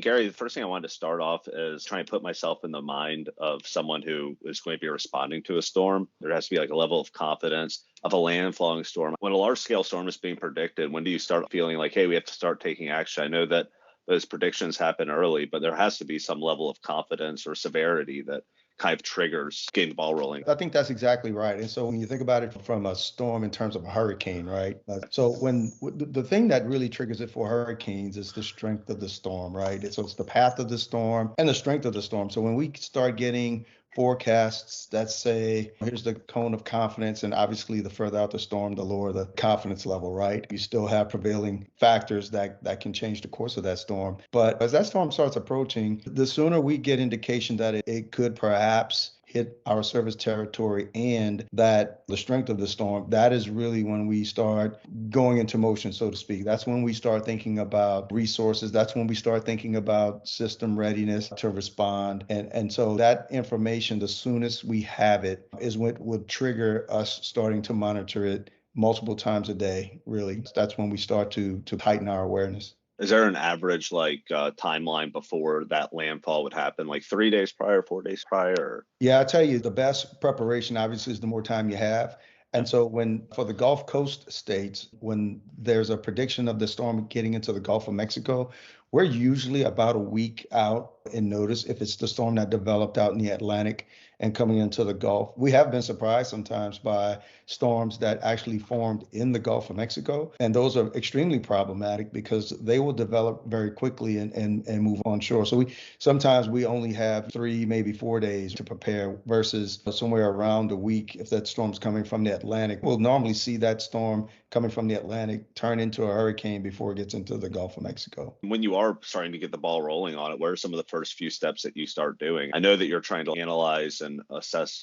Gary, the first thing I wanted to start off is trying to put myself in the mind of someone who is going to be responding to a storm. There has to be like a level of confidence of a landfalling storm. When a large scale storm is being predicted, when do you start feeling like, hey, we have to start taking action? I know that those predictions happen early, but there has to be some level of confidence or severity that kind of triggers getting the ball rolling. I think that's exactly right. And so when you think about it from a storm in terms of a hurricane, right? So when the thing that really triggers it for hurricanes is the strength of the storm, right? So it's the path of the storm and the strength of the storm. So when we start getting forecasts that say, here's the cone of confidence, and obviously the further out the storm, the lower the confidence level, right? You still have prevailing factors that can change the course of that storm. But as that storm starts approaching, the sooner we get indication that it could perhaps hit our service territory and that the strength of the storm, that is really when we start going into motion, so to speak. That's when we start thinking about resources. That's when we start thinking about system readiness to respond. And so that information, the soonest we have it, is what would trigger us starting to monitor it multiple times a day, really. That's when we start to heighten our awareness. Is there an average timeline before that landfall would happen, like 3 days prior, 4 days prior? Yeah, I tell you, the best preparation obviously is the more time you have. And so when for the Gulf Coast states, when there's a prediction of the storm getting into the Gulf of Mexico, we're usually about a week out in notice if it's the storm that developed out in the Atlantic and coming into the Gulf. We have been surprised sometimes by storms that actually formed in the Gulf of Mexico. And those are extremely problematic because they will develop very quickly and move on shore. So sometimes we only have 3, maybe 4 days to prepare versus somewhere around a week if that storm's coming from the Atlantic. We'll normally see that storm coming from the Atlantic turn into a hurricane before it gets into the Gulf of Mexico. When you are starting to get the ball rolling on it, what are some of the first few steps that you start doing? I know that you're trying to analyze and assess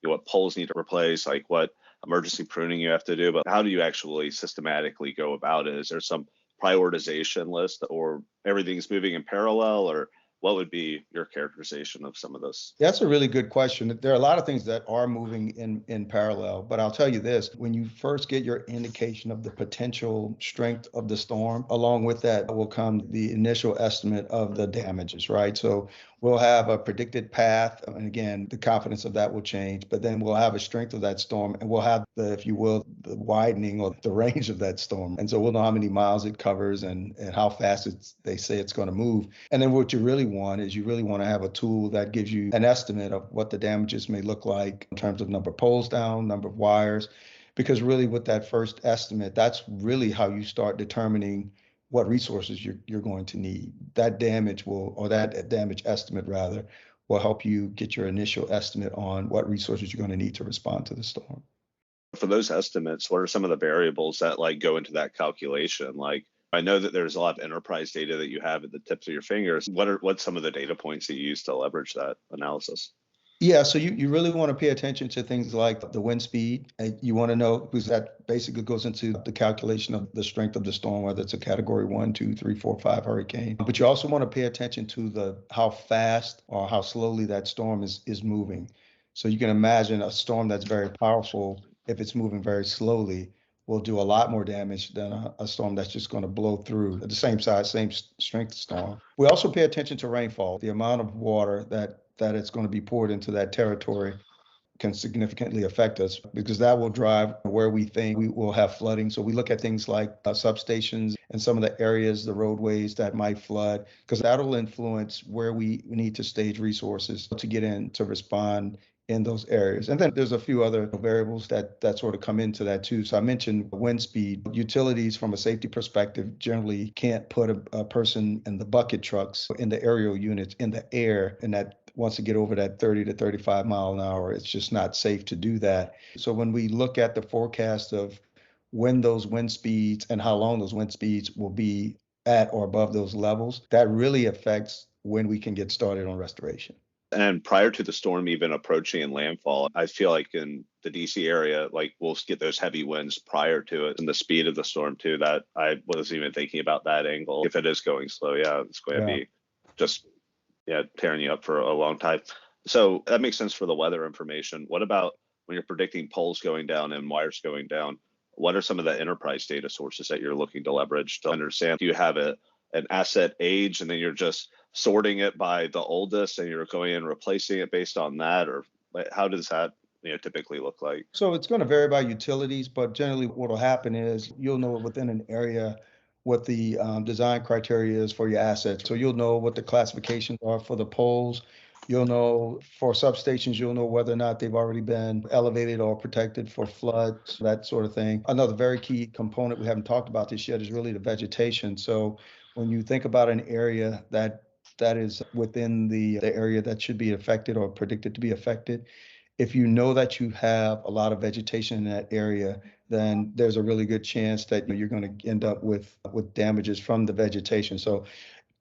what poles need to replace, like what emergency pruning you have to do, but how do you actually systematically go about it? Is there some prioritization list or everything's moving in parallel, or what would be your characterization of some of this? That's a really good question. There are a lot of things that are moving in parallel, but I'll tell you this, when you first get your indication of the potential strength of the storm, along with that will come the initial estimate of the damages, right? So we'll have a predicted path, and again, the confidence of that will change, but then we'll have a strength of that storm, and we'll have the, if you will, the widening or the range of that storm. And so we'll know how many miles it covers and how fast they say it's going to move. And then what you really want is you really want to have a tool that gives you an estimate of what the damages may look like in terms of number of poles down, number of wires, because really with that first estimate, that's really how you start determining what resources you're going to need. That damage or that damage estimate rather, will help you get your initial estimate on what resources you're going to need to respond to the storm. For those estimates, what are some of the variables that go into that calculation? I know that there's a lot of enterprise data that you have at the tips of your fingers. What's some of the data points that you use to leverage that analysis? Yeah, so you really want to pay attention to things like the wind speed. You want to know, because that basically goes into the calculation of the strength of the storm, whether it's a category 1, 2, 3, 4, 5 hurricane. But you also want to pay attention to how fast or how slowly that storm is moving. So you can imagine a storm that's very powerful, if it's moving very slowly, will do a lot more damage than a storm that's just going to blow through at the same size, same strength storm. We also pay attention to rainfall, the amount of water that it's going to be poured into that territory can significantly affect us because that will drive where we think we will have flooding. So we look at things like substations and some of the areas, the roadways that might flood, because that'll influence where we need to stage resources to get in to respond in those areas. And then there's a few other variables that sort of come into that too. So I mentioned wind speed. Utilities from a safety perspective generally can't put a person in the bucket trucks, in the aerial units, in the air, and that wants to get over that 30 to 35 mile an hour. It's just not safe to do that. So when we look at the forecast of when those wind speeds and how long those wind speeds will be at or above those levels, that really affects when we can get started on restoration. And prior to the storm even approaching and landfall, I feel like in the DC area, we'll get those heavy winds prior to it and the speed of the storm too, that I wasn't even thinking about that angle. If it is going slow, yeah, it's going to be just tearing you up for a long time. So that makes sense for the weather information. What about when you're predicting poles going down and wires going down? What are some of the enterprise data sources that you're looking to leverage to understand? Do you have a an asset age, and then you're just sorting it by the oldest, and you're going and replacing it based on that, or how does that typically look like? So it's going to vary by utilities, but generally what will happen is you'll know within an area what the design criteria is for your assets. So you'll know what the classifications are for the poles. You'll know for substations, you'll know whether or not they've already been elevated or protected for floods, that sort of thing. Another very key component, we haven't talked about this yet, is really the vegetation. So when you think about an area that is within the area that should be affected or predicted to be affected, if you know that you have a lot of vegetation in that area, then there's a really good chance that you're going to end up with damages from the vegetation. So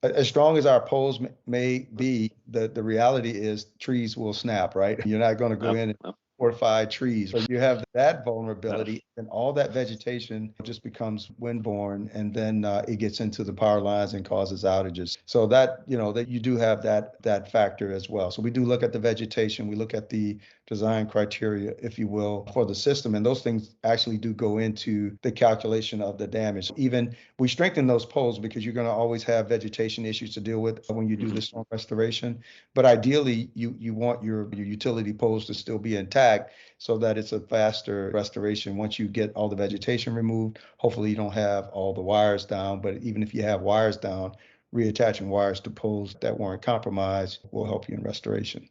as strong as our poles may be, the reality is trees will snap, right? You're not going to go Yep, in and yep, fortify trees. So you have that yep. vulnerability, and all that vegetation just becomes windborne, and then it gets into the power lines and causes outages. So that, that you do have that factor as well. So we do look at the vegetation, we look at the design criteria, if you will, for the system, and those things actually do go into the calculation of the damage. Even we strengthen those poles because you're going to always have vegetation issues to deal with when you do the storm restoration. But ideally, you want your utility poles to still be intact so that it's a faster restoration once you get all the vegetation removed. Hopefully, you don't have all the wires down, but even if you have wires down, reattaching wires to poles that weren't compromised will help you in restoration.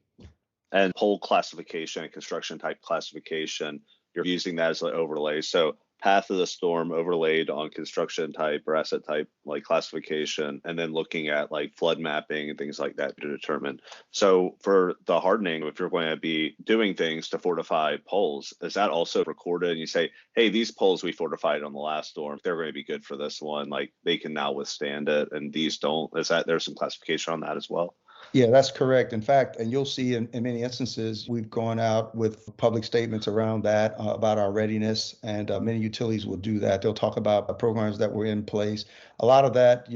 And pole classification and construction type classification, you're using that as an overlay. So path of the storm overlaid on construction type or asset type, like classification, and then looking at like flood mapping and things like that to determine. So for the hardening, if you're going to be doing things to fortify poles, is that also recorded? And you say, hey, these poles we fortified on the last storm, they're going to be good for this one. Like they can now withstand it, and these don't. Is that there's some classification on that as well? Yeah, that's correct. In fact, and you'll see in many instances, we've gone out with public statements around that, about our readiness, and many utilities will do that. They'll talk about the programs that were in place. A lot of that,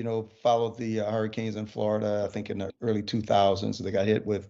followed the hurricanes in Florida, I think in the early 2000s. They got hit with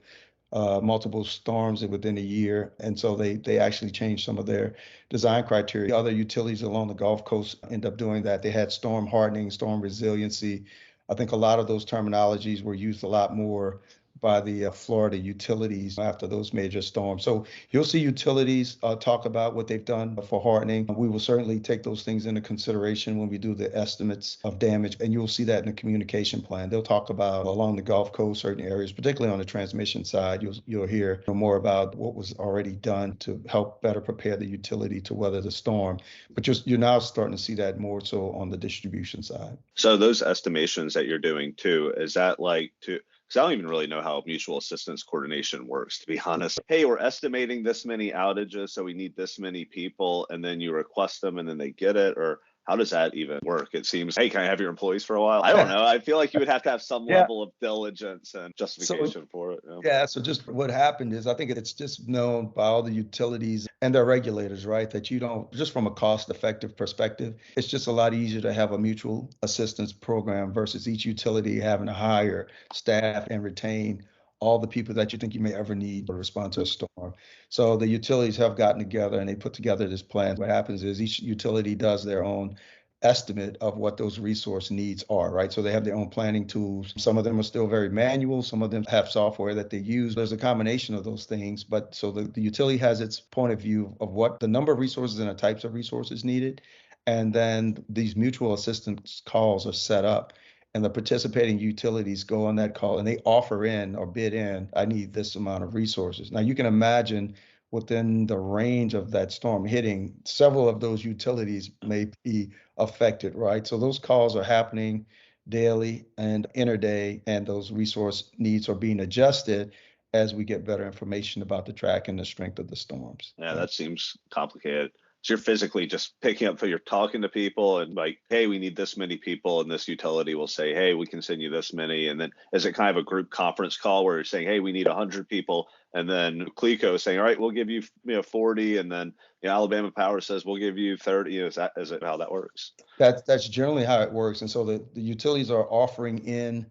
multiple storms within a year, and so they actually changed some of their design criteria. Other utilities along the Gulf Coast end up doing that. They had storm hardening, storm resiliency. I think a lot of those terminologies were used a lot more by the Florida utilities after those major storms. So you'll see utilities talk about what they've done for hardening. We will certainly take those things into consideration when we do the estimates of damage, and you'll see that in the communication plan. They'll talk about along the Gulf Coast, certain areas, particularly on the transmission side. You'll hear more about what was already done to help better prepare the utility to weather the storm. But you're now starting to see that more so on the distribution side. So those estimations that you're doing too, is that like to, because I don't even really know how mutual assistance coordination works, to be honest. Hey, we're estimating this many outages, so we need this many people, and then you request them and then they get it, or how does that even work? It seems, hey, can I have your employees for a while? I don't know. I feel like you would have to have some Yeah. level of diligence and justification for it. Yeah, so just what happened is I think it's just known by all the utilities and their regulators, right? That you don't, just from a cost effective perspective, it's just a lot easier to have a mutual assistance program versus each utility having to hire staff and retain all the people that you think you may ever need to respond to a storm. So the utilities have gotten together and they put together this plan. What happens is each utility does their own estimate of what those resource needs are, right? So they have their own planning tools. Some of them are still very manual. Some of them have software that they use. There's a combination of those things. But so the utility has its point of view of what the number of resources and the types of resources needed. And then these mutual assistance calls are set up. And the participating utilities go on that call and they offer in or bid in, I need this amount of resources. Now you can imagine within the range of that storm hitting, several of those utilities may be affected, right? So those calls are happening daily and interday, and those resource needs are being adjusted as we get better information about the track and the strength of the storms. Yeah, that seems complicated. So you're physically just picking up, so you're talking to people and like, hey, we need this many people, and this utility will say, hey, we can send you this many. And then is it kind of a group conference call where you're saying, hey, we need 100 people, and then CLECO is saying, all right, we'll give you 40, and then Alabama Power says we'll give you 30. Is it how that works? That's generally how it works. And so the utilities are offering in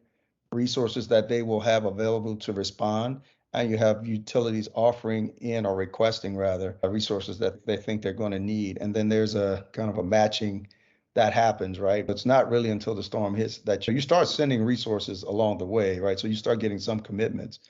resources that they will have available to respond. And you have utilities offering in or requesting rather resources that they think they're going to need. And then there's a kind of a matching that happens, right? But it's not really until the storm hits that you start sending resources along the way, right? So you start getting some commitments,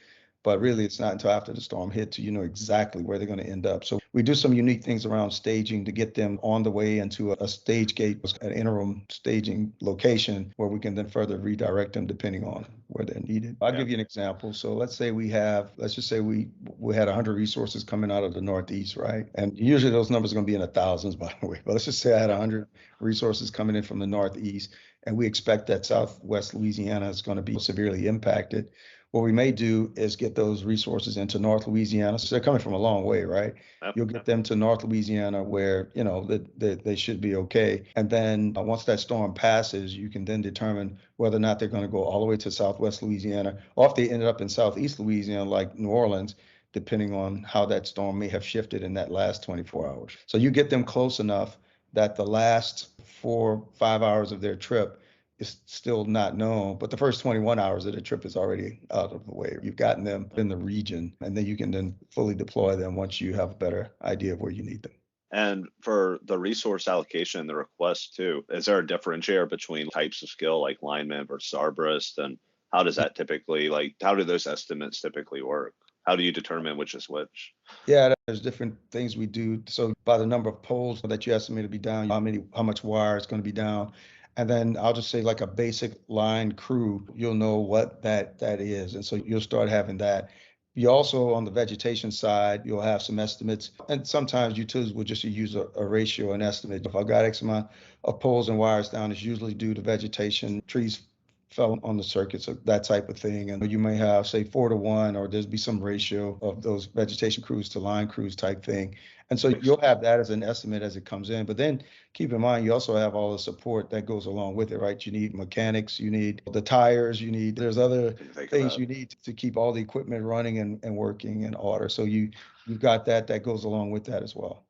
but really it's not until after the storm hits you know exactly where they're going to end up. So we do some unique things around staging to get them on the way into a stage gate, an interim staging location where we can then further redirect them depending on where they're needed. I'll Yeah. give you an example. So let's just say we had 100 resources coming out of the Northeast, right? And usually those numbers are going to be in the thousands, by the way. But let's just say I had 100 resources coming in from the Northeast, and we expect that Southwest Louisiana is going to be severely impacted. What we may do is get those resources into North Louisiana. So they're coming from a long way, right? Yep. You'll get them to North Louisiana where, you know, they should be okay. And then once that storm passes, you can then determine whether or not they're going to go all the way to Southwest Louisiana, or if they ended up in Southeast Louisiana, like New Orleans, depending on how that storm may have shifted in that last 24 hours. So you get them close enough that the last 4, 5 hours of their trip is still not known, but the first 21 hours of the trip is already out of the way. You've gotten them in the region, and then you can then fully deploy them once you have a better idea of where you need them. And for the resource allocation and the request too, is there a differentiator between types of skill like lineman versus arborist? And how does that typically, like, how do those estimates typically work? How do you determine which is which? Yeah, there's different things we do. So by the number of poles that you estimate to be down, how much wire is going to be down. And then I'll just say like a basic line crew, you'll know what that is. And so you'll start having that. You also, on the vegetation side, you'll have some estimates. And sometimes utilities will just use a ratio, an estimate. If I've got X amount of poles and wires down, it's usually due to vegetation, trees fell on the circuits, so that type of thing. And you may have, say, 4 to 1, or there's be some ratio of those vegetation crews to line crews type thing. And so you'll have that as an estimate as it comes in. But then keep in mind, you also have all the support that goes along with it, right? You need mechanics, you need the tires, there's other things you need to keep all the equipment running and working in order. So you've got that goes along with that as well.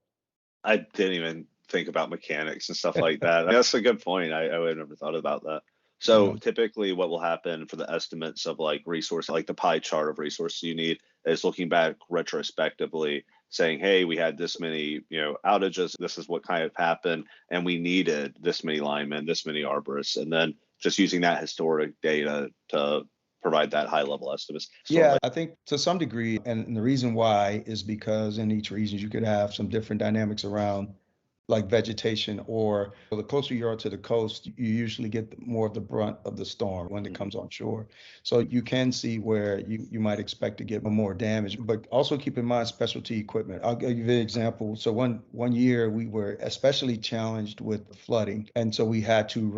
I didn't even think about mechanics and stuff like that. That's a good point. I would have never thought about that. So Yeah. typically what will happen for the estimates of like resource, like the pie chart of resources you need, is looking back retrospectively saying, hey, we had this many, outages, this is what kind of happened, and we needed this many linemen, this many arborists, and then just using that historic data to provide that high level estimates. Yeah, I think to some degree, and the reason why is because in each region you could have some different dynamics around like vegetation, or the closer you are to the coast, you usually get more of the brunt of the storm when it comes on shore. So you can see where you might expect to get more damage, but also keep in mind specialty equipment. I'll give you an example. So one year we were especially challenged with flooding, and so we had to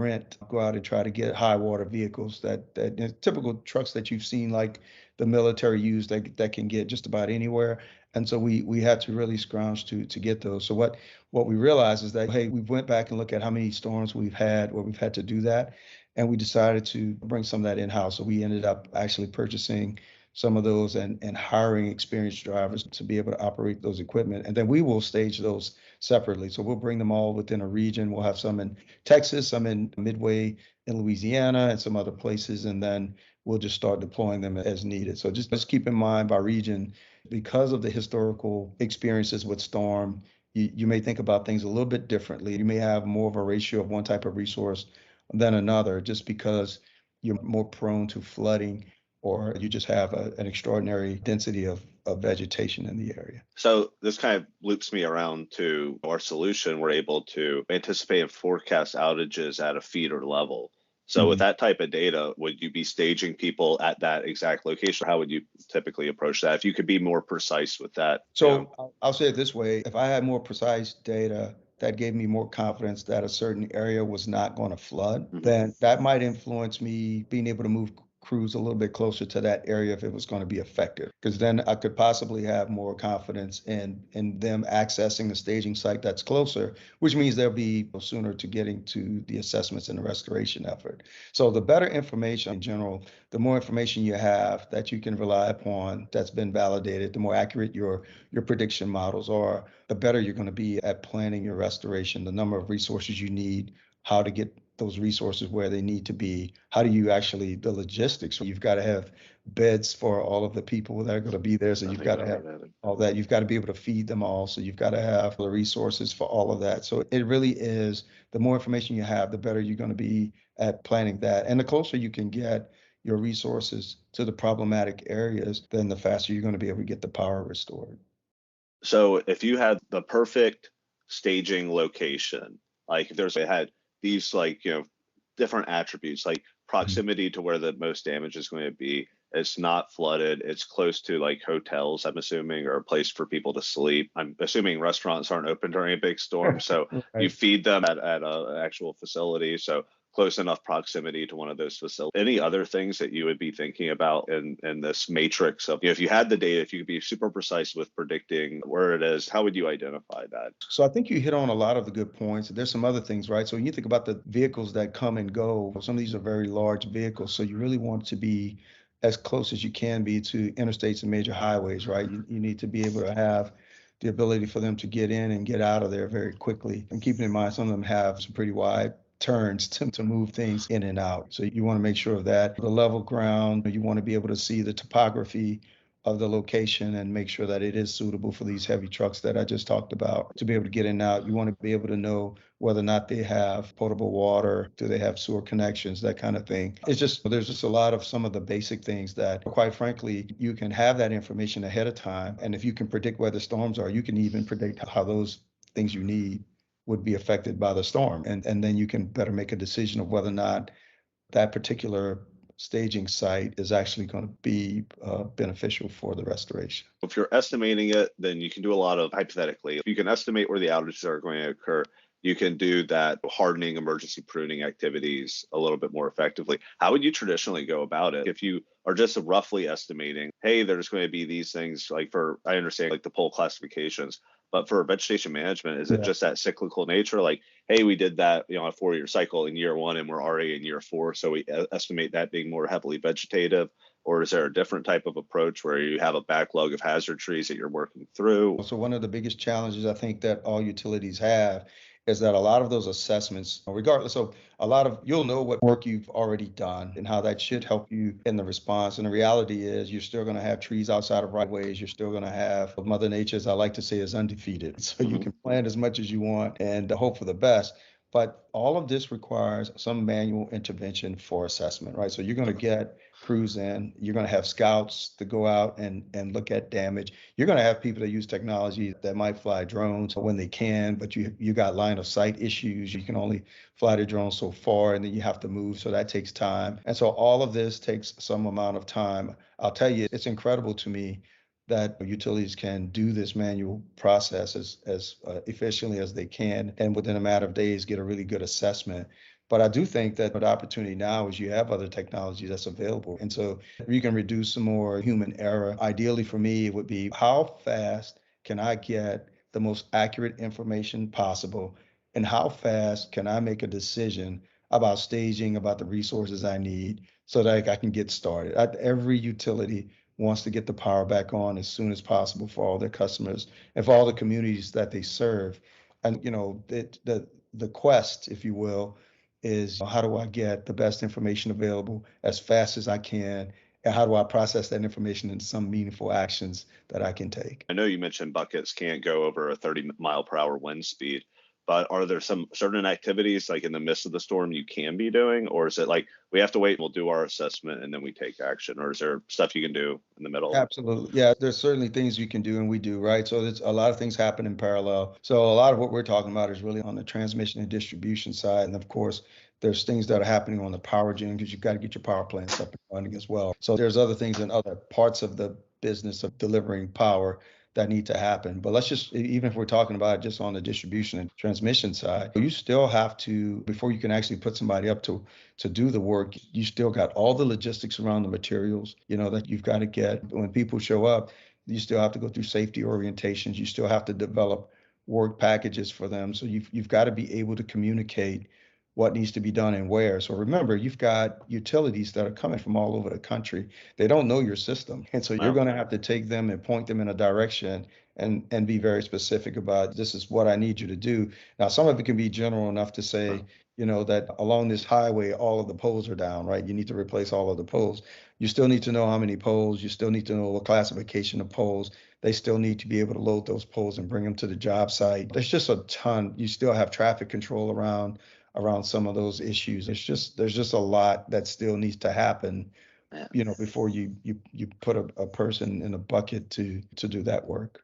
go out and try to get high water vehicles that typical trucks that you've seen like the military use that can get just about anywhere. And so we had to really scrounge to get those. So what we realized is that, hey, we went back and looked at how many storms we've had where we've had to do that. And we decided to bring some of that in-house. So we ended up actually purchasing some of those and hiring experienced drivers to be able to operate those equipment. And then we will stage those separately. So we'll bring them all within a region. We'll have some in Texas, some in Midway in Louisiana, and some other places. And then we'll just start deploying them as needed. So just keep in mind by region, because of the historical experiences with storm, you may think about things a little bit differently. You may have more of a ratio of one type of resource than another, just because you're more prone to flooding, or you just have an extraordinary density of vegetation in the area. So this kind of loops me around to our solution. We're able to anticipate and forecast outages at a feeder level. So with that type of data, would you be staging people at that exact location? How would you typically approach that? If you could be more precise with that. So I'll say it this way. If I had more precise data that gave me more confidence that a certain area was not going to flood, then that might influence me being able to move crews a little bit closer to that area if it was going to be effective, because then I could possibly have more confidence in them accessing the staging site that's closer, which means they'll be sooner to getting to the assessments and the restoration effort. So the better information in general, the more information you have that you can rely upon that's been validated, the more accurate your prediction models are, the better you're going to be at planning your restoration, the number of resources you need, how to get those resources where they need to be? How do you actually, the logistics? You've got to have beds for all of the people that are going to be there. So you've got to have all that. You've got to be able to feed them all. So you've got to have the resources for all of that. So it really is, the more information you have, the better you're going to be at planning that. And the closer you can get your resources to the problematic areas, then the faster you're going to be able to get the power restored. So if you had the perfect staging location, like if it had these like, different attributes, like proximity to where the most damage is going to be, it's not flooded, it's close to like hotels, I'm assuming, or a place for people to sleep. I'm assuming restaurants aren't open during a big storm, so you Right. feed them at a actual facility. So close enough proximity to one of those facilities. Any other things that you would be thinking about in this matrix of, if you had the data, if you could be super precise with predicting where it is, how would you identify that? So I think you hit on a lot of the good points. There's some other things, right? So when you think about the vehicles that come and go, some of these are very large vehicles. So you really want to be as close as you can be to interstates and major highways, right? You need to be able to have the ability for them to get in and get out of there very quickly. And keeping in mind, some of them have some pretty wide turns to move things in and out. So you want to make sure of that. The level ground, you want to be able to see the topography of the location and make sure that it is suitable for these heavy trucks that I just talked about to be able to get in and out. You want to be able to know whether or not they have potable water, do they have sewer connections, that kind of thing. There's just a lot of some of the basic things that, quite frankly, you can have that information ahead of time. And if you can predict where the storms are, you can even predict how those things you need would be affected by the storm. And then you can better make a decision of whether or not that particular staging site is actually going to be beneficial for the restoration. If you're estimating it, then you can do a lot of hypothetically. If you can estimate where the outages are going to occur, you can do that hardening, emergency pruning activities a little bit more effectively. How would you traditionally go about it? If you are just roughly estimating, hey, there's going to be these things, like I understand like the pole classifications, but for vegetation management, is it just that cyclical nature? Like, hey, we did that, a 4-year cycle in year 1 and we're already in year 4. So we estimate that being more heavily vegetative. Or is there a different type of approach where you have a backlog of hazard trees that you're working through? So one of the biggest challenges I think that all utilities have is that a lot of those assessments, regardless of you'll know what work you've already done and how that should help you in the response. And the reality is you're still going to have trees outside of right of ways. You're still going to have Mother Nature, as I like to say, is undefeated. So you can plant as much as you want and hope for the best. But all of this requires some manual intervention for assessment, right? So you're going to get crews in, you're going to have scouts to go out and look at damage. You're going to have people that use technology that might fly drones when they can, but you got line of sight issues. You can only fly the drone so far and then you have to move. So that takes time. And so all of this takes some amount of time. I'll tell you, it's incredible to me that utilities can do this manual process as efficiently as they can and within a matter of days get a really good assessment. But I do think that the opportunity now is you have other technology that's available. And so you can reduce some more human error. Ideally for me, it would be how fast can I get the most accurate information possible? And how fast can I make a decision about staging, about the resources I need so that I can get started? Every utility wants to get the power back on as soon as possible for all their customers and for all the communities that they serve. And the quest, if you will, is how do I get the best information available as fast as I can, and how do I process that information into some meaningful actions that I can take? I know you mentioned buckets can't go over a 30-mile-per-hour wind speed, but are there some certain activities like in the midst of the storm you can be doing, or is it like we have to wait, we'll do our assessment and then we take action, or is there stuff you can do in the middle? Absolutely. Yeah, there's certainly things you can do and we do, right? So there's a lot of things happen in parallel. So a lot of what we're talking about is really on the transmission and distribution side. And of course, there's things that are happening on the power gen because you've got to get your power plants up and running as well. So there's other things in other parts of the business of delivering power that need to happen. But let's just, even if we're talking about just on the distribution and transmission side, you still have to, before you can actually put somebody up to do the work, you still got all the logistics around the materials, that you've got to get. When people show up, you still have to go through safety orientations. You still have to develop work packages for them. So you've got to be able to communicate what needs to be done and where. So remember, you've got utilities that are coming from all over the country. They don't know your system. And so you're going to have to take them and point them in a direction and be very specific about this is what I need you to do. Now, some of it can be general enough to say, that along this highway, all of the poles are down, right? You need to replace all of the poles. You still need to know how many poles. You still need to know what classification of poles. They still need to be able to load those poles and bring them to the job site. There's just a ton. You still have traffic control around some of those issues. There's just a lot that still needs to happen, Yeah. before you put a person in a bucket to do that work.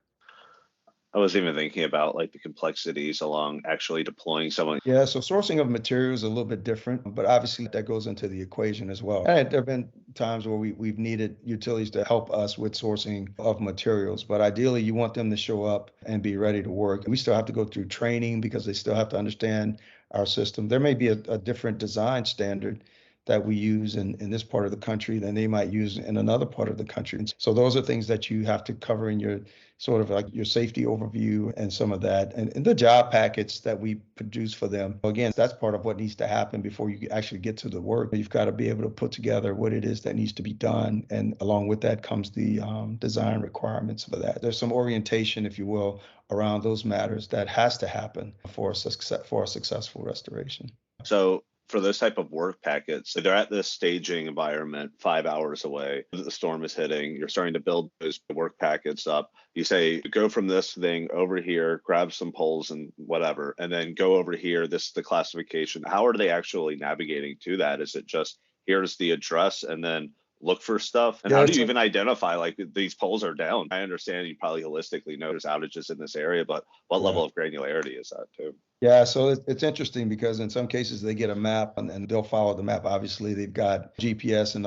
I was even thinking about like the complexities along actually deploying someone. Yeah, so sourcing of materials is a little bit different, but obviously that goes into the equation as well. And there have been times where we've needed utilities to help us with sourcing of materials, but ideally you want them to show up and be ready to work. We still have to go through training because they still have to understand our system. There may be a different design standard that we use in this part of the country than they might use in another part of the country. And so those are things that you have to cover in your sort of like your safety overview and some of that. And the job packets that we produce for them, again, that's part of what needs to happen before you actually get to the work. You've got to be able to put together what it is that needs to be done. And along with that comes the design requirements for that. There's some orientation, if you will, around those matters that has to happen for a successful restoration. So for those type of work packets, they're at this staging environment 5 hours away. The storm is hitting. You're starting to build those work packets up. You say, go from this thing over here, grab some poles and whatever, and then go over here. This is the classification. How are they actually navigating to that? Is it just here's the address and then look for stuff? And how do you even identify like these poles are down? I understand you probably holistically know there's outages in this area, but what level of granularity is that too? Yeah, so it's interesting because in some cases they get a map and they'll follow the map. Obviously, they've got GPS and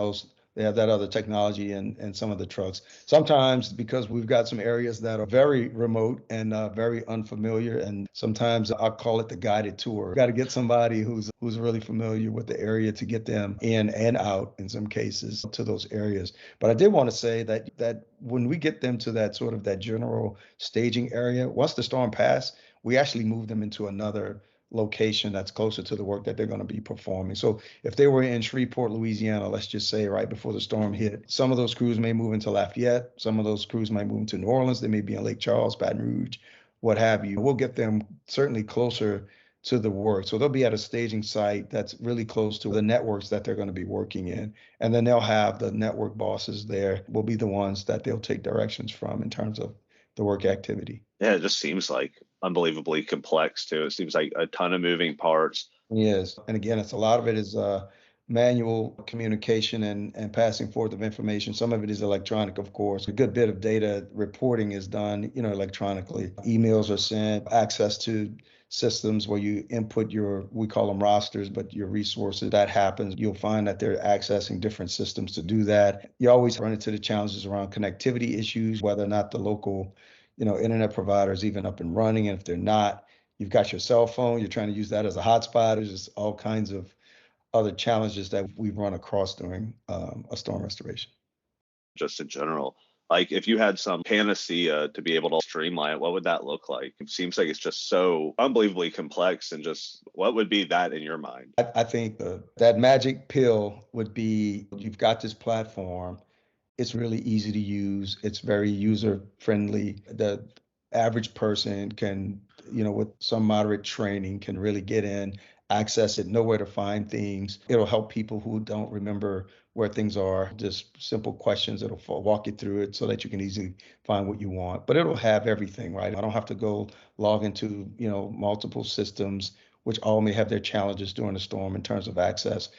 they have that other technology in some of the trucks. Sometimes because we've got some areas that are very remote and very unfamiliar, and sometimes I'll call it the guided tour. Got to get somebody who's really familiar with the area to get them in and out in some cases to those areas. But I did want to say that when we get them to that sort of that general staging area, once the storm passed, we actually move them into another location that's closer to the work that they're going to be performing. So if they were in Shreveport, Louisiana, let's just say right before the storm hit, some of those crews may move into Lafayette, some of those crews might move into New Orleans, they may be in Lake Charles, Baton Rouge, what have you. We'll get them certainly closer to the work. So they'll be at a staging site that's really close to the networks that they're going to be working in. And then they'll have the network bosses there will be the ones that they'll take directions from in terms of the work activity. Yeah, it just seems like unbelievably complex too. It seems like a ton of moving parts. Yes. And again, it's a lot of it is manual communication and passing forth of information. Some of it is electronic, of course. A good bit of data reporting is done, electronically. Emails are sent, access to systems where you input we call them rosters, but your resources. That happens. You'll find that they're accessing different systems to do that. You always run into the challenges around connectivity issues, whether or not the local, internet provider is even up and running. And if they're not, you've got your cell phone, you're trying to use that as a hotspot. There's just all kinds of other challenges that we've run across during a storm restoration. Just in general. Like if you had some panacea to be able to streamline it, what would that look like? It seems like it's just so unbelievably complex, and just what would be that in your mind? I think that magic pill would be you've got this platform. It's really easy to use. It's very user friendly. The average person can, with some moderate training, can really get in, access it, know where to find things. It'll help people who don't remember where things are. Just simple questions. It'll walk you through it so that you can easily find what you want. But it'll have everything, right? I don't have to go log into, multiple systems, which all may have their challenges during a storm in terms of access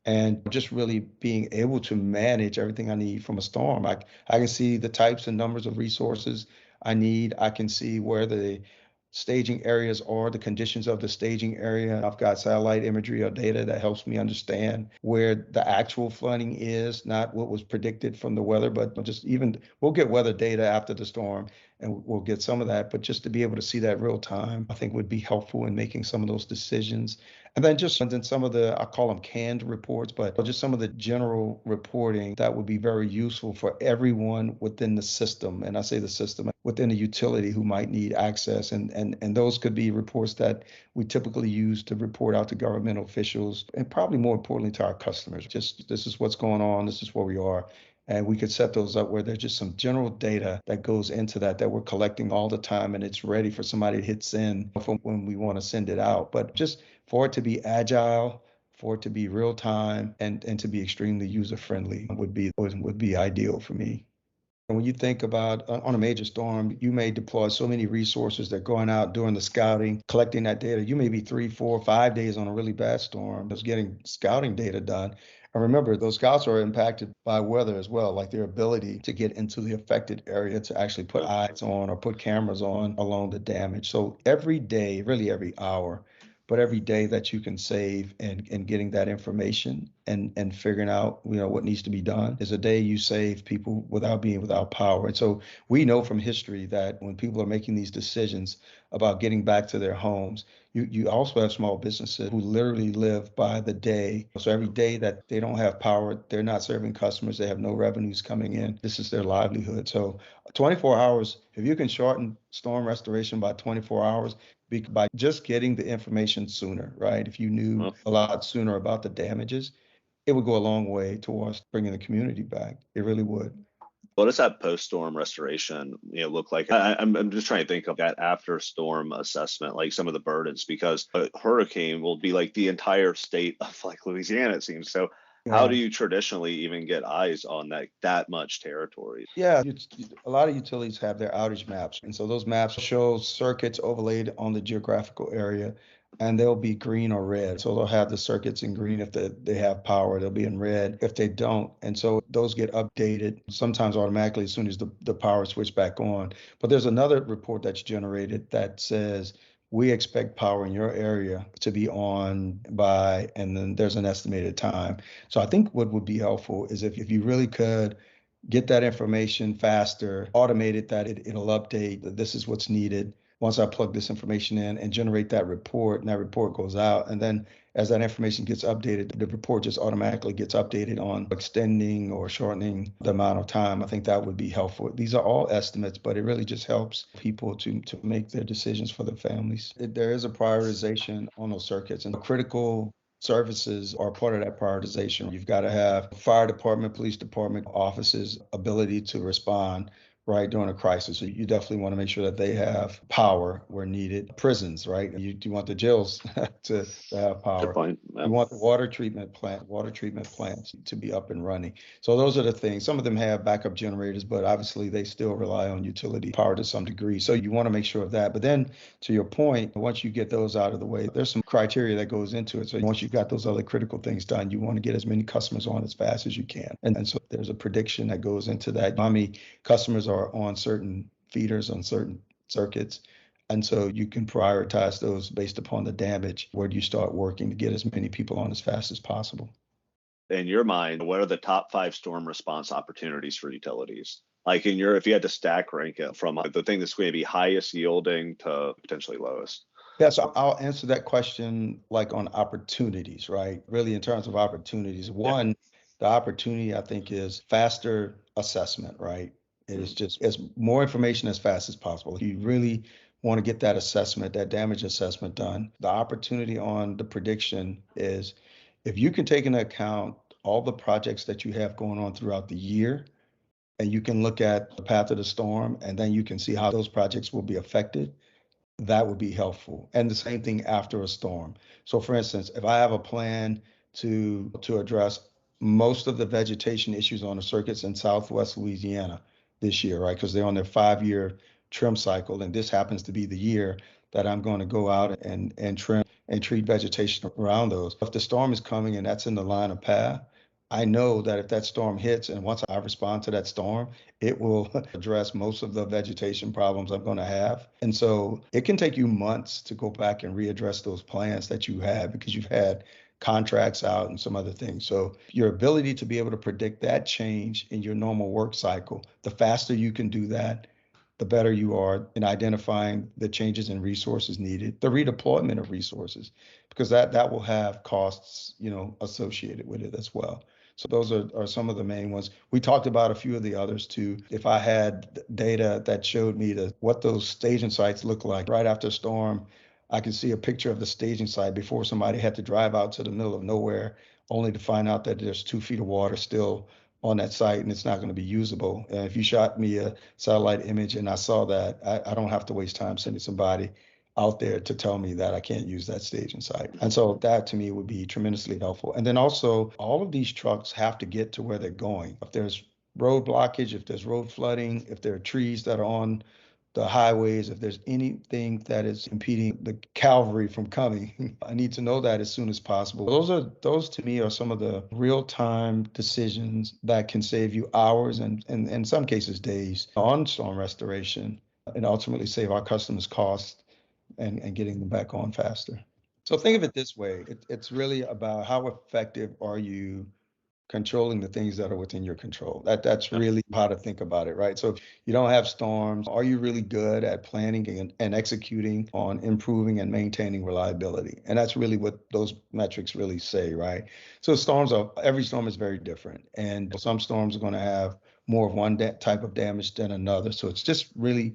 and just really being able to manage everything I need from a storm. I can see the types and numbers of resources I need. I can see where the staging areas are, the conditions of the staging area. I've got satellite imagery or data that helps me understand where the actual flooding is, not what was predicted from the weather, but just even we'll get weather data after the storm and we'll get some of that. But just to be able to see that real time, I think would be helpful in making some of those decisions. And then some of I call them canned reports, but just some of the general reporting that would be very useful for everyone within the system. And I say the system within the utility who might need access. And those could be reports that we typically use to report out to governmental officials and probably more importantly to our customers. Just this is what's going on. This is where we are. And we could set those up where there's just some general data that goes into that we're collecting all the time and it's ready for somebody to hit send from when we want to send it out. But just For it to be agile, for it to be real time, and to be extremely user friendly would be ideal for me. And when you think about on a major storm, you may deploy so many resources. They're going out doing the scouting, collecting that data. You may be 3, 4, 5 days on a really bad storm that's getting scouting data done. And remember, those scouts are impacted by weather as well, like their ability to get into the affected area to actually put eyes on or put cameras on along the damage. So every day, really every hour, but every day that you can save and getting that information and figuring out what needs to be done is a day you save people without being without power. And so we know from history that when people are making these decisions about getting back to their homes, you also have small businesses who literally live by the day. So every day that they don't have power, they're not serving customers, they have no revenues coming in. This is their livelihood. So 24 hours, if you can shorten storm restoration by 24 hours, by just getting the information sooner, right? If you knew Well, a lot sooner about the damages, it would go a long way towards bringing the community back. It really would. what does that post-storm restoration, look like? I'm just trying to think of that after-storm assessment, like some of the burdens, because a hurricane will be like the entire state of like Louisiana, it seems. So how Yeah. do you traditionally even get eyes on that much territory? Yeah, a lot of utilities have their outage maps. And so those maps show circuits overlaid on the geographical area, and they'll be green or red. So they'll have the circuits in green if they have power, they'll be in red if they don't. And so those get updated sometimes automatically as soon as the power switch back on. But there's another report that's generated that says, we expect power in your area to be on by, and then there's an estimated time. So I think what would be helpful is if you really could get that information faster, automate it that it'll update that this is what's needed once I plug this information in and generate that report, and that report goes out. And then as that information gets updated, the report just automatically gets updated on extending or shortening the amount of time. I think that would be helpful. These are all estimates, but it really just helps people to make their decisions for their families. There is a prioritization on those circuits, and critical services are part of that prioritization. You've got to have fire department, police department, offices ability to respond right during a crisis. So you definitely want to make sure that they have power where needed. Prisons, right? You want the jails to have Good power. point. You want the water treatment plants to be up and running. So those are the things. Some of them have backup generators, but obviously they still rely on utility power to some degree. So you want to make sure of that. But then to your point, once you get those out of the way, there's some criteria that goes into it. So once you've got those other critical things done, you want to get as many customers on as fast as you can. And so there's a prediction that goes into that. How many customers are on certain feeders on certain circuits, and so you can prioritize those based upon the damage. Where do you start working to get as many people on as fast as possible? In your mind, what are the top 5 storm response opportunities for utilities? Like if you had to stack rank it from the thing that's going to be highest yielding to potentially lowest. Yeah, so I'll answer that question like on opportunities, right? Really, in terms of opportunities, Yeah. one, the opportunity I think is faster assessment, right? It is Mhm. just as more information as fast as possible. If you really want to get that assessment, that damage assessment done, the opportunity on the prediction is if you can take into account all the projects that you have going on throughout the year, and you can look at the path of the storm, and then you can see how those projects will be affected, that would be helpful. And the same thing after a storm. So for instance, if I have a plan to address most of the vegetation issues on the circuits in Southwest Louisiana this year, right? Because they're on their 5-year trim cycle, and this happens to be the year that I'm going to go out and trim and treat vegetation around those. If the storm is coming and that's in the line of path, I know that if that storm hits and once I respond to that storm, it will address most of the vegetation problems I'm going to have. And so it can take you months to go back and readdress those plans that you have because you've had contracts out and some other things. So your ability to be able to predict that change in your normal work cycle, the faster you can do that, the better you are in identifying the changes in resources needed, the redeployment of resources, because that will have costs, associated with it as well. So those are some of the main ones. We talked about a few of the others too. If I had data that showed me what those staging sites look like right after a storm, I could see a picture of the staging site before somebody had to drive out to the middle of nowhere, only to find out that there's 2 feet of water still on that site and it's not going to be usable. If you shot me a satellite image and I saw that, I don't have to waste time sending somebody out there to tell me that I can't use that staging site. And so that to me would be tremendously helpful. And then also all of these trucks have to get to where they're going. If there's road blockage, if there's road flooding, if there are trees that are on the highways, if there's anything that is impeding the cavalry from coming, I need to know that as soon as possible. Those to me are some of the real-time decisions that can save you hours and in some cases days on storm restoration and ultimately save our customers costs and getting them back on faster. So think of it this way. It's really about how effective are you controlling the things that are within your control. That's really how to think about it, right? So if you don't have storms, are you really good at planning and executing on improving and maintaining reliability? And that's really what those metrics really say, right? So every storm is very different. And some storms are going to have more of one type of damage than another. So it's really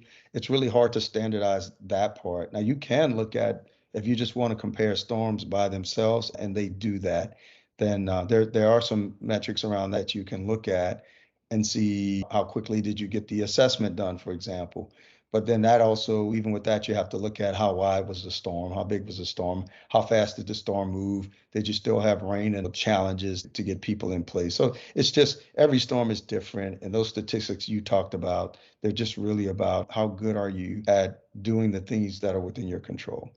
hard to standardize that part. Now you can look at, if you just want to compare storms by themselves, and they do that, then there are some metrics around that you can look at and see how quickly did you get the assessment done, for example. But then that also, even with that, you have to look at how wide was the storm, how big was the storm, how fast did the storm move, did you still have rain and challenges to get people in place. So it's just every storm is different. And those statistics you talked about, they're just really about how good are you at doing the things that are within your control.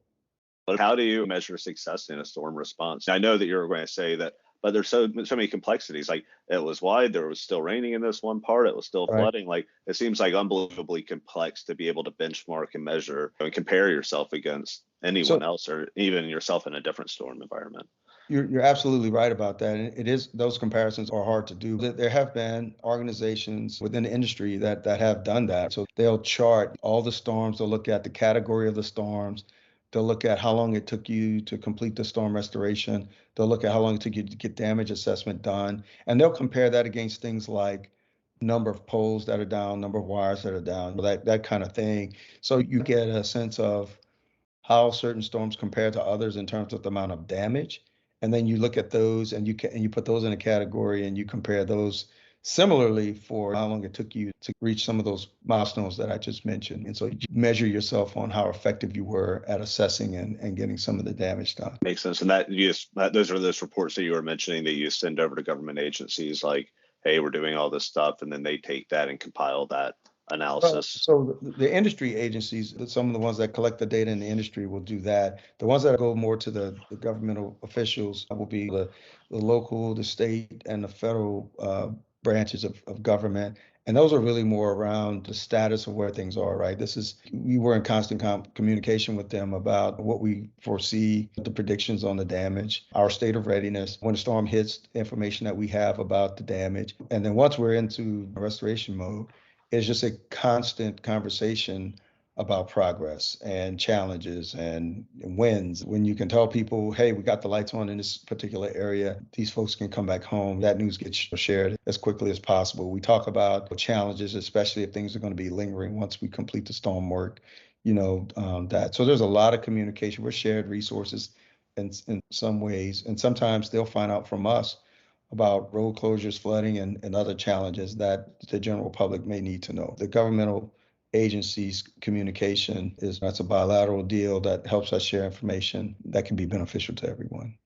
But how do you measure success in a storm response? I know that you're going to say that, but there's so many complexities. Like it was wide, there was still raining in this one part, it was still Right. flooding. Like it seems like unbelievably complex to be able to benchmark and measure and compare yourself against anyone So else or even yourself in a different storm environment. you're absolutely right about that. And it is, those comparisons are hard to do. There have been organizations within the industry that have done that. So they'll chart all the storms, they'll look at the category of the storms, they'll look at how long it took you to complete the storm restoration, they'll look at how long it took you to get damage assessment done, and they'll compare that against things like number of poles that are down, number of wires that are down, that kind of thing. So you get a sense of how certain storms compare to others in terms of the amount of damage. And then you look at those and you put those in a category and you compare those similarly for how long it took you to reach some of those milestones that I just mentioned. And so you measure yourself on how effective you were at assessing and getting some of the damage done. Makes sense. And those are those reports that you were mentioning that you send over to government agencies like, hey, we're doing all this stuff, and then they take that and compile that analysis. So the industry agencies, some of the ones that collect the data in the industry will do that. The ones that go more to the governmental officials will be the local, the state, and the federal branches of government. And those are really more around the status of where things are, right? We were in constant communication with them about what we foresee, the predictions on the damage, our state of readiness, when the storm hits, the information that we have about the damage. And then once we're into restoration mode, it's just a constant conversation about progress and challenges and wins. When you can tell people, hey, we got the lights on in this particular area, these folks can come back home, that news gets shared as quickly as possible. We talk about challenges, especially if things are going to be lingering once we complete the storm work, that. So there's a lot of communication. We're shared resources in some ways. And sometimes they'll find out from us about road closures, flooding, and other challenges that the general public may need to know. The governmental agencies' communication that's a bilateral deal that helps us share information that can be beneficial to everyone.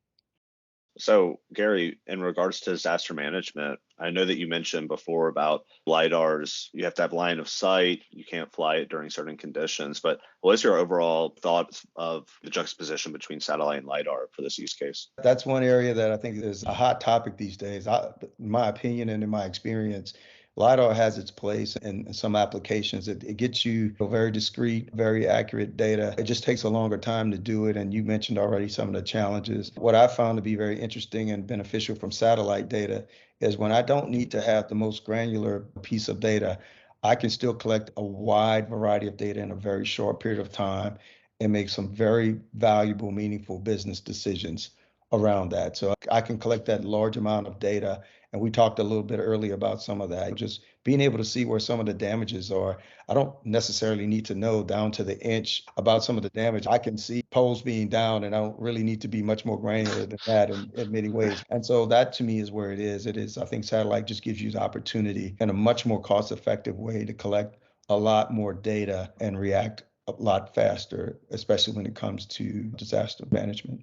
So, Gary, in regards to disaster management, I know that you mentioned before about LiDARs. You have to have line of sight. You can't fly it during certain conditions. But what's your overall thoughts of the juxtaposition between satellite and LiDAR for this use case? That's one area that I think is a hot topic these days. In my opinion and in my experience, LiDAR has its place in some applications. It gets you very discrete, very accurate data. It just takes a longer time to do it. And you mentioned already some of the challenges. What I found to be very interesting and beneficial from satellite data is when I don't need to have the most granular piece of data, I can still collect a wide variety of data in a very short period of time and make some very valuable, meaningful business decisions around that. So I can collect that large amount of data. And we talked a little bit earlier about some of that, just being able to see where some of the damages are. I don't necessarily need to know down to the inch about some of the damage. I can see poles being down, and I don't really need to be much more granular than that in many ways. And so that to me is where it is. I think satellite just gives you the opportunity in a much more cost effective way to collect a lot more data and react a lot faster, especially when it comes to disaster management.